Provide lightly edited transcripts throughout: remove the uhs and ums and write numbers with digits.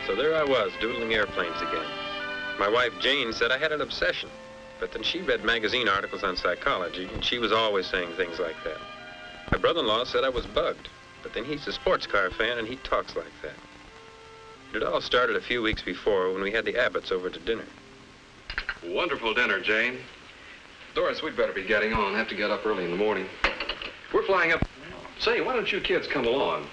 So there I was, doodling airplanes again. My wife, Jane, said I had an obsession. But then she read magazine articles on psychology, and she was always saying things like that. My brother-in-law said I was bugged, but then he's a sports car fan, and he talks like that. It all started a few weeks before when we had the Abbotts over to dinner. Wonderful dinner, Jane. Doris, we'd better be getting on. Have to get up early in the morning. We're flying up. Say, why don't you kids come along?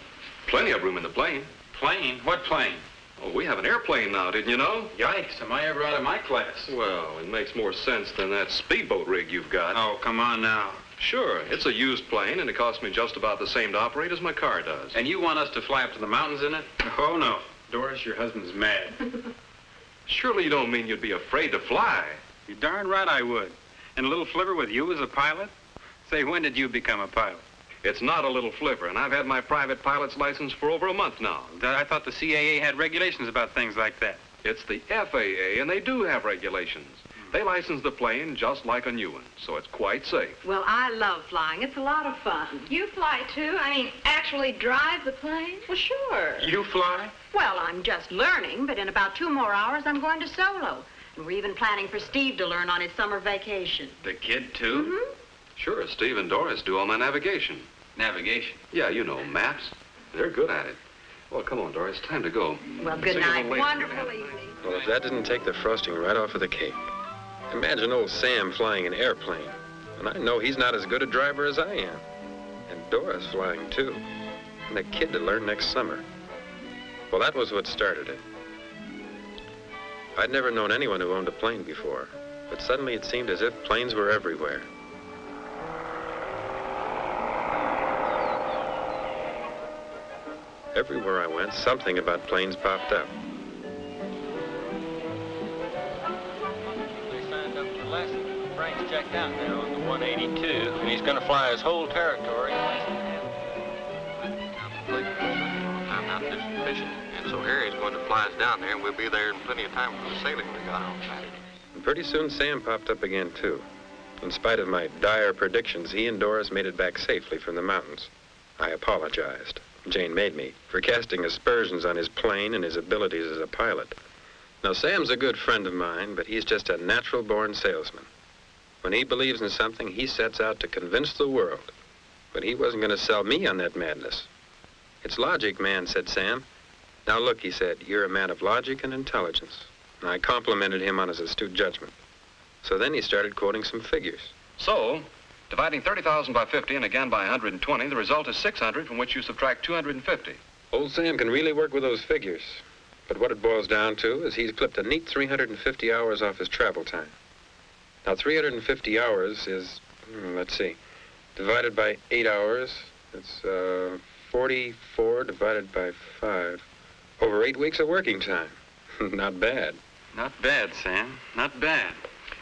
Plenty of room in the plane. Plane? What plane? Oh, we have an airplane now, didn't you know? Yikes, am I ever out of my class? Well, it makes more sense than that speedboat rig you've got. Oh, come on now. Sure, it's a used plane, and it costs me just about the same to operate as my car does. And you want us to fly up to the mountains in it? Oh, no. Doris, your husband's mad. Surely you don't mean you'd be afraid to fly. You're darn right I would. And a little flivver with you as a pilot? Say, when did you become a pilot? It's not a little flivver, and I've had my private pilot's license for over a month now. I thought the CAA had regulations about things like that. It's the FAA, and they do have regulations. They license the plane just like a new one, so it's quite safe. Well, I love flying. It's a lot of fun. You fly, too? I mean, actually drive the plane? Well, sure. You fly? Well, I'm just learning, but in about 2 more hours, I'm going to solo. And we're even planning for Steve to learn on his summer vacation. The kid, too? Mm-hmm. Sure, Steve and Doris do all my navigation. Navigation? Yeah, you know, maps. They're good at it. Well, come on, Doris, time to go. Well, good night. Wonderful evening. Well, if that didn't take the frosting right off of the cake. Imagine old Sam flying an airplane. And I know he's not as good a driver as I am. And Doris flying, too. And a kid to learn next summer. Well, that was what started it. I'd never known anyone who owned a plane before, but suddenly it seemed as if planes were everywhere. Everywhere I went, something about planes popped up. They signed up for lessons. Frank's checked out now on the 182, and he's going to fly his whole territory. I'm out fishing, and so Harry's going to fly us down there, and we'll be there in plenty of time for the sailing we got on Saturday. And pretty soon Sam popped up again, too. In spite of my dire predictions, he and Doris made it back safely from the mountains. I apologized. Jane made me, for casting aspersions on his plane and his abilities as a pilot. Now, Sam's a good friend of mine, but he's just a natural-born salesman. When he believes in something, he sets out to convince the world. But he wasn't going to sell me on that madness. It's logic, man, said Sam. Now, look, he said, you're a man of logic and intelligence. And I complimented him on his astute judgment. So then he started quoting some figures. So, dividing 30,000 by 50 and again by 120, the result is 600, from which you subtract 250. Old Sam can really work with those figures. But what it boils down to is he's clipped a neat 350 hours off his travel time. Now, 350 hours is, let's see, divided by 8 hours, it's 44 divided by 5. Over 8 weeks of working time. Not bad. Not bad, Sam. Not bad.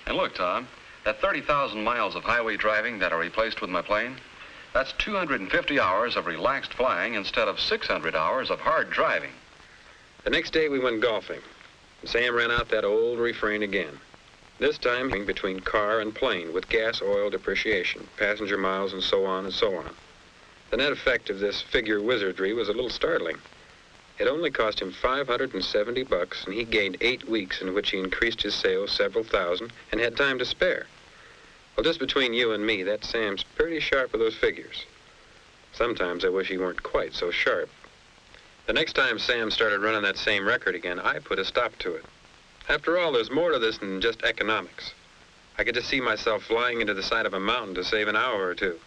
And look, Tom, that 30,000 miles of highway driving that I replaced with my plane, that's 250 hours of relaxed flying instead of 600 hours of hard driving. The next day we went golfing. Sam ran out that old refrain again. This time between car and plane with gas, oil, depreciation, passenger miles, and so on and so on. The net effect of this figure wizardry was a little startling. It only cost him $570, and he gained 8 weeks in which he increased his sales several thousand and had time to spare. Well, just between you and me, that Sam's pretty sharp with those figures. Sometimes I wish he weren't quite so sharp. The next time Sam started running that same record again, I put a stop to it. After all, there's more to this than just economics. I could just see myself flying into the side of a mountain to save an hour or two.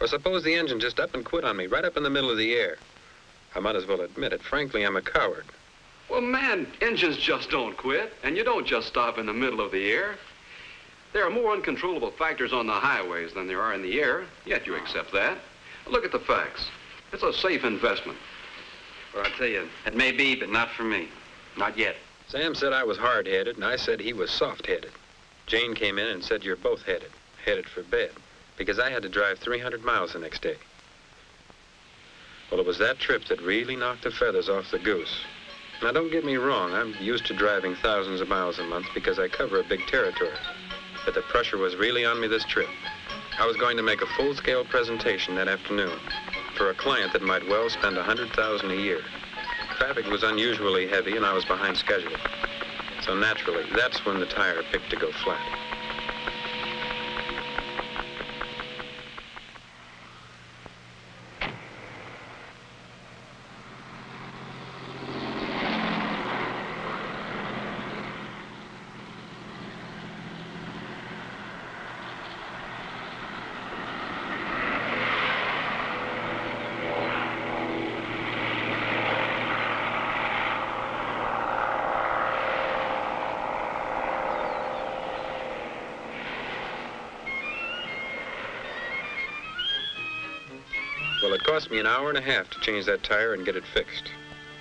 Or suppose the engine just up and quit on me right up in the middle of the air. I might as well admit it. Frankly, I'm a coward. Well, man, engines just don't quit, and you don't just stop in the middle of the air. There are more uncontrollable factors on the highways than there are in the air, yet you accept that. Look at the facts. It's a safe investment. Well, I tell you, it may be, but not for me. Not yet. Sam said I was hard-headed, and I said he was soft-headed. Jane came in and said you're both headed for bed, because I had to drive 300 miles the next day. Well, it was that trip that really knocked the feathers off the goose. Now, don't get me wrong, I'm used to driving thousands of miles a month because I cover a big territory. But the pressure was really on me this trip. I was going to make a full-scale presentation that afternoon for a client that might well spend $100,000 a year. Traffic was unusually heavy and I was behind schedule. So naturally, that's when the tire picked to go flat. Well, it cost me an hour and a half to change that tire and get it fixed.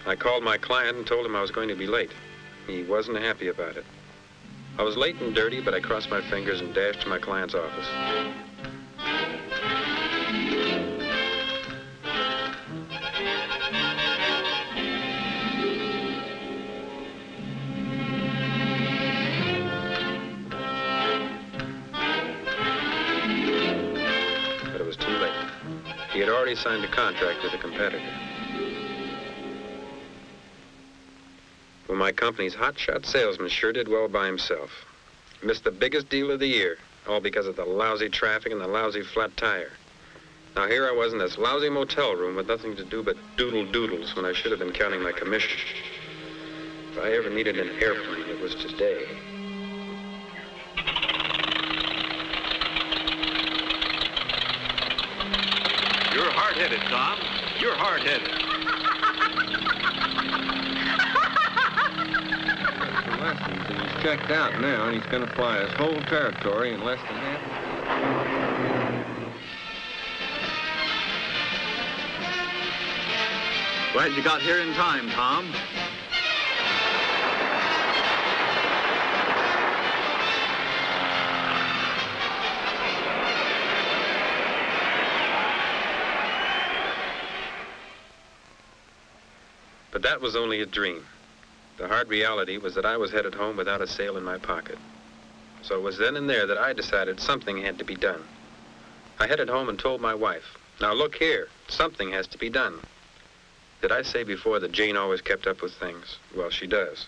I called my client and told him I was going to be late. He wasn't happy about it. I was late and dirty, but I crossed my fingers and dashed to my client's office. But it was too late. He had already signed a contract with a competitor. Well, my company's hotshot salesman sure did well by himself. Missed the biggest deal of the year, all because of the lousy traffic and the lousy flat tire. Now here I was in this lousy motel room with nothing to do but doodle doodles when I should have been counting my commission. If I ever needed an airplane, it was today. You're hard-headed, Tom. You're hard-headed. The lessons, and he's checked out now, and he's going to fly his whole territory in less than half. Glad you got here in time, Tom. But that was only a dream. The hard reality was that I was headed home without a sail in my pocket. So it was then and there that I decided something had to be done. I headed home and told my wife, "Now look here, something has to be done." Did I say before that Jane always kept up with things? Well, she does.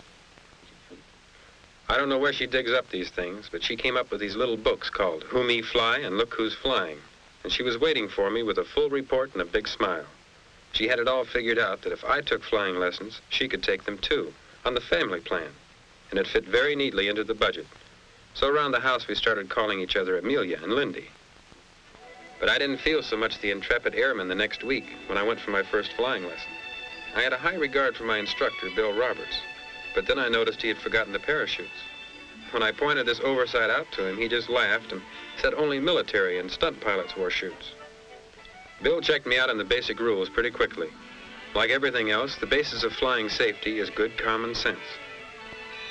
I don't know where she digs up these things, but she came up with these little books called Who Me Fly and Look Who's Flying. And she was waiting for me with a full report and a big smile. She had it all figured out that if I took flying lessons, she could take them too, on the family plan. And it fit very neatly into the budget. So around the house we started calling each other Amelia and Lindy. But I didn't feel so much the intrepid airman the next week when I went for my first flying lesson. I had a high regard for my instructor, Bill Roberts, but then I noticed he had forgotten the parachutes. When I pointed this oversight out to him, he just laughed and said only military and stunt pilots wore chutes. Bill checked me out on the basic rules pretty quickly. Like everything else, the basis of flying safety is good common sense.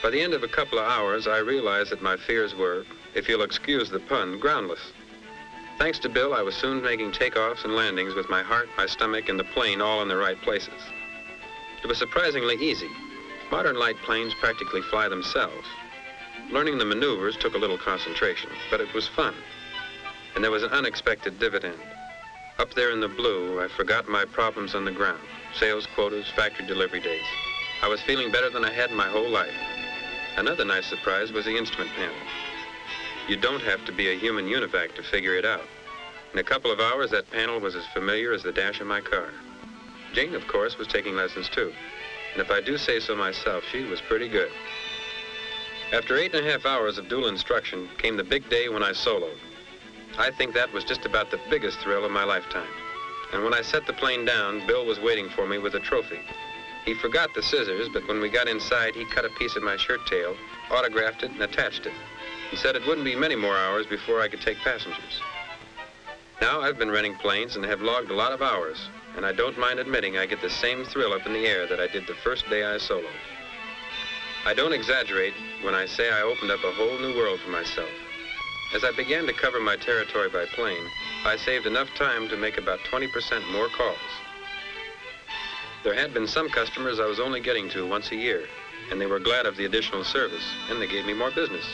By the end of a couple of hours, I realized that my fears were, if you'll excuse the pun, groundless. Thanks to Bill, I was soon making takeoffs and landings with my heart, my stomach, and the plane all in the right places. It was surprisingly easy. Modern light planes practically fly themselves. Learning the maneuvers took a little concentration, but it was fun. And there was an unexpected dividend. Up there in the blue, I forgot my problems on the ground. Sales quotas, factory delivery dates. I was feeling better than I had in my whole life. Another nice surprise was the instrument panel. You don't have to be a human univac to figure it out. In a couple of hours, that panel was as familiar as the dash of my car. Jane, of course, was taking lessons too. And if I do say so myself, she was pretty good. After 8.5 hours of dual instruction came the big day when I soloed. I think that was just about the biggest thrill of my lifetime. And when I set the plane down, Bill was waiting for me with a trophy. He forgot the scissors, but when we got inside, he cut a piece of my shirt tail, autographed it, and attached it. He said it wouldn't be many more hours before I could take passengers. Now I've been renting planes and have logged a lot of hours, and I don't mind admitting I get the same thrill up in the air that I did the first day I soloed. I don't exaggerate when I say I opened up a whole new world for myself. As I began to cover my territory by plane, I saved enough time to make about 20% more calls. There had been some customers I was only getting to once a year, and they were glad of the additional service, and they gave me more business.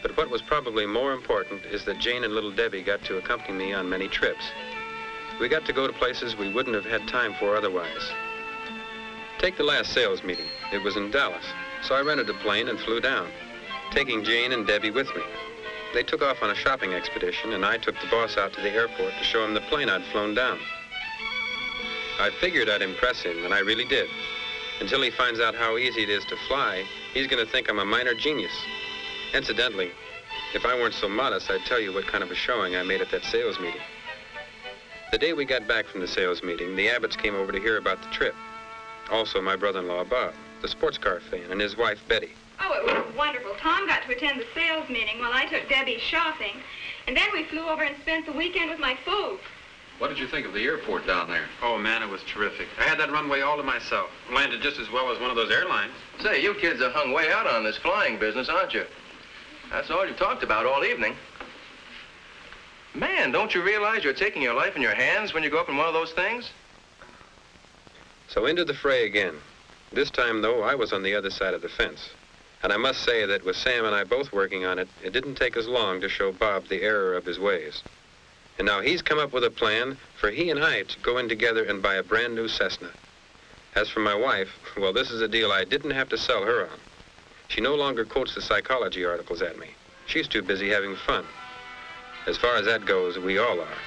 But what was probably more important is that Jane and little Debbie got to accompany me on many trips. We got to go to places we wouldn't have had time for otherwise. Take the last sales meeting. It was in Dallas, so I rented a plane and flew down, taking Jane and Debbie with me. They took off on a shopping expedition, and I took the boss out to the airport to show him the plane I'd flown down. I figured I'd impress him, and I really did. Until he finds out how easy it is to fly, he's going to think I'm a minor genius. Incidentally, if I weren't so modest, I'd tell you what kind of a showing I made at that sales meeting. The day we got back from the sales meeting, the Abbotts came over to hear about the trip. Also, my brother-in-law, Bob, the sports car fan, and his wife, Betty. Oh, it was wonderful. Tom got to attend the sales meeting while I took Debbie shopping. And then we flew over and spent the weekend with my folks. What did you think of the airport down there? Oh, man, it was terrific. I had that runway all to myself. Landed just as well as one of those airlines. Say, you kids are hung way out on this flying business, aren't you? That's all you've talked about all evening. Man, don't you realize you're taking your life in your hands when you go up in one of those things? So into the fray again. This time, though, I was on the other side of the fence. And I must say that with Sam and I both working on it, it didn't take us long to show Bob the error of his ways. And now he's come up with a plan for he and I to go in together and buy a brand new Cessna. As for my wife, well, this is a deal I didn't have to sell her on. She no longer quotes the psychology articles at me. She's too busy having fun. As far as that goes, we all are.